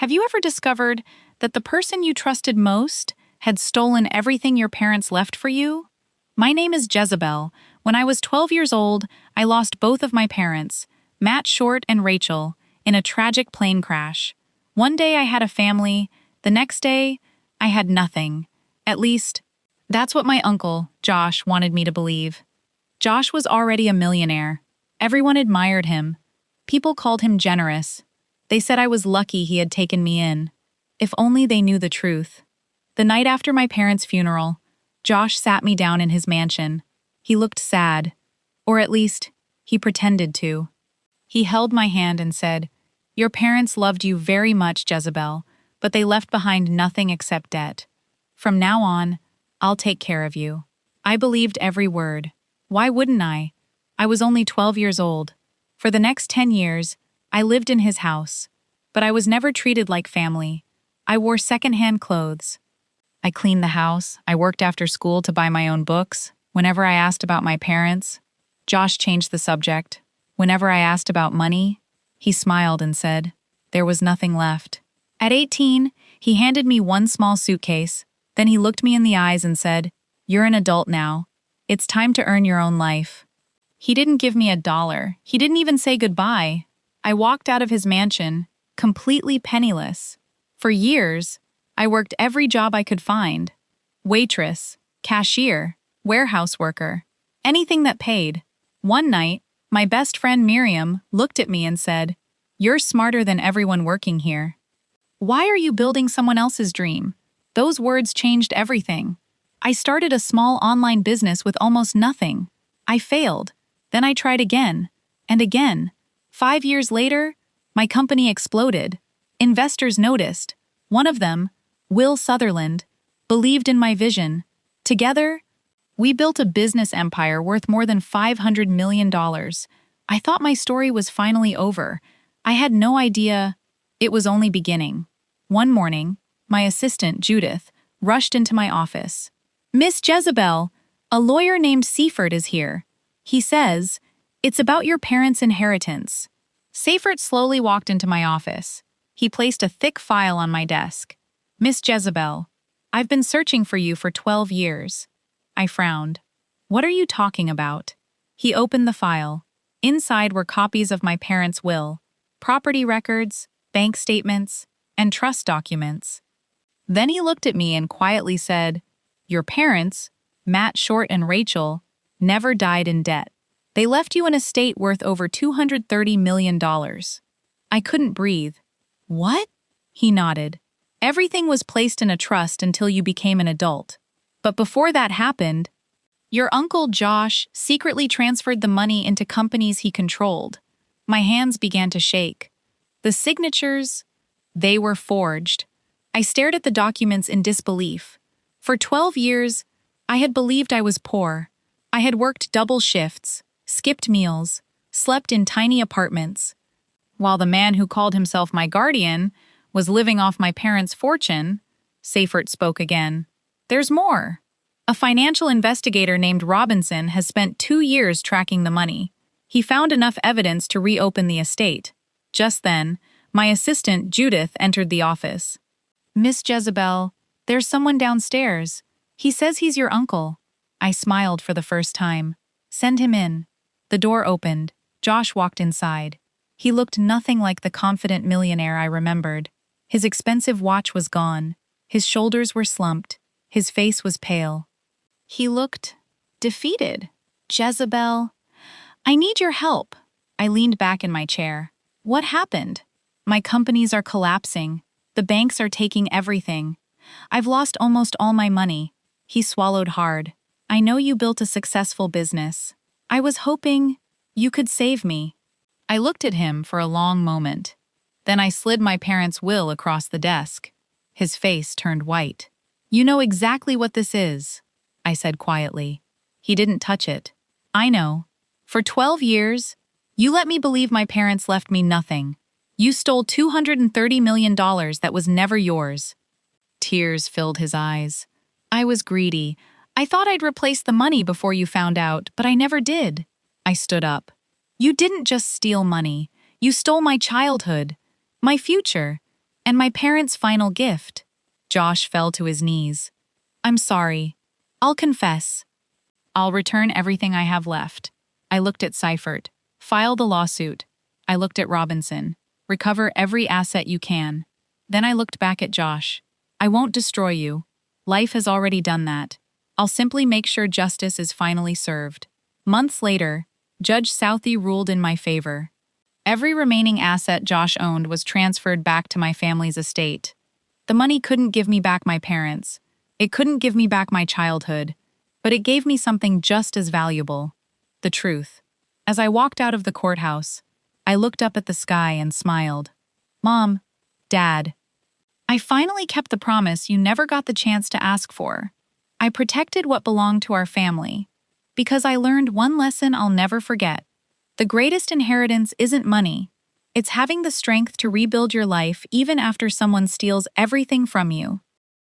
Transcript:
Have you ever discovered that the person you trusted most had stolen everything your parents left for you? My name is Jezebel. When I was 12 years old, I lost both of my parents, Matt Short and Rachel, in a tragic plane crash. One day I had a family, the next day, I had nothing. At least, that's what my uncle, Josh, wanted me to believe. Josh was already a millionaire. Everyone admired him. People called him generous. They said I was lucky he had taken me in. If only they knew the truth. The night after my parents' funeral, Josh sat me down in his mansion. He looked sad, or at least, he pretended to. He held my hand and said, "Your parents loved you very much, Jezebel, but they left behind nothing except debt. From now on, I'll take care of you." I believed every word. Why wouldn't I? I was only 12 years old. For the next 10 years, I lived in his house, but I was never treated like family. I wore secondhand clothes. I cleaned the house. I worked after school to buy my own books. Whenever I asked about my parents, Josh changed the subject. Whenever I asked about money, he smiled and said, there was nothing left. At 18, he handed me one small suitcase. Then he looked me in the eyes and said, "You're an adult now. It's time to earn your own life." He didn't give me $1. He didn't even say goodbye. I walked out of his mansion, completely penniless. For years, I worked every job I could find. Waitress, cashier, warehouse worker, anything that paid. One night, my best friend Miriam looked at me and said, "You're smarter than everyone working here. Why are you building someone else's dream?" Those words changed everything. I started a small online business with almost nothing. I failed. Then I tried again and again. 5 years later, my company exploded. Investors noticed. One of them, Will Sutherland, believed in my vision. Together, we built a business empire worth more than $500 million. I thought my story was finally over. I had no idea it was only beginning. One morning, my assistant, Judith, rushed into my office. "Miss Jezebel, a lawyer named Seifert is here. He says, it's about your parents' inheritance." Seifert slowly walked into my office. He placed a thick file on my desk. "Miss Jezebel, I've been searching for you for 12 years. I frowned. "What are you talking about?" He opened the file. Inside were copies of my parents' will, property records, bank statements, and trust documents. Then he looked at me and quietly said, "Your parents, Matt Short and Rachel, never died in debt. They left you an estate worth over $230 million. I couldn't breathe. "What?" He nodded. "Everything was placed in a trust until you became an adult. But before that happened, your uncle Josh secretly transferred the money into companies he controlled." My hands began to shake. The signatures, they were forged. I stared at the documents in disbelief. For 12 years, I had believed I was poor. I had worked double shifts, skipped meals, slept in tiny apartments, while the man who called himself my guardian was living off my parents' fortune. Seifert spoke again. "There's more. A financial investigator named Robinson has spent 2 years tracking the money. He found enough evidence to reopen the estate." Just then, my assistant, Judith, entered the office. "Miss Jezebel, there's someone downstairs. He says he's your uncle." I smiled for the first time. "Send him in." The door opened. Josh walked inside. He looked nothing like the confident millionaire I remembered. His expensive watch was gone. His shoulders were slumped. His face was pale. He looked defeated. "Jezebel, I need your help." I leaned back in my chair. "What happened?" "My companies are collapsing. The banks are taking everything. I've lost almost all my money." He swallowed hard. "I know you built a successful business. I was hoping you could save me." I looked at him for a long moment. Then I slid my parents' will across the desk. His face turned white. "You know exactly what this is," I said quietly. He didn't touch it. "I know. For 12 years, you let me believe my parents left me nothing. You stole $230 million that was never yours." Tears filled his eyes. "I was greedy. I thought I'd replace the money before you found out, but I never did." I stood up. "You didn't just steal money. You stole my childhood, my future, And my parents' final gift. Josh fell to his knees. I'm sorry. I'll confess. I'll return everything I have left. I looked at Seifert. File the lawsuit. I looked at Robinson. Recover every asset you can. Then I looked back at Josh. I won't destroy you. Life has already done that. I'll simply make sure justice is finally served. Months later, Judge Southey ruled in my favor. Every remaining asset Josh owned was transferred back to my family's estate. The money couldn't give me back my parents. It couldn't give me back my childhood. But it gave me something just as valuable. The truth. As I walked out of the courthouse, I looked up at the sky and smiled. Mom, Dad, I finally kept the promise you never got the chance to ask for. I protected what belonged to our family. Because I learned one lesson I'll never forget. The greatest inheritance isn't money. It's having the strength to rebuild your life even after someone steals everything from you.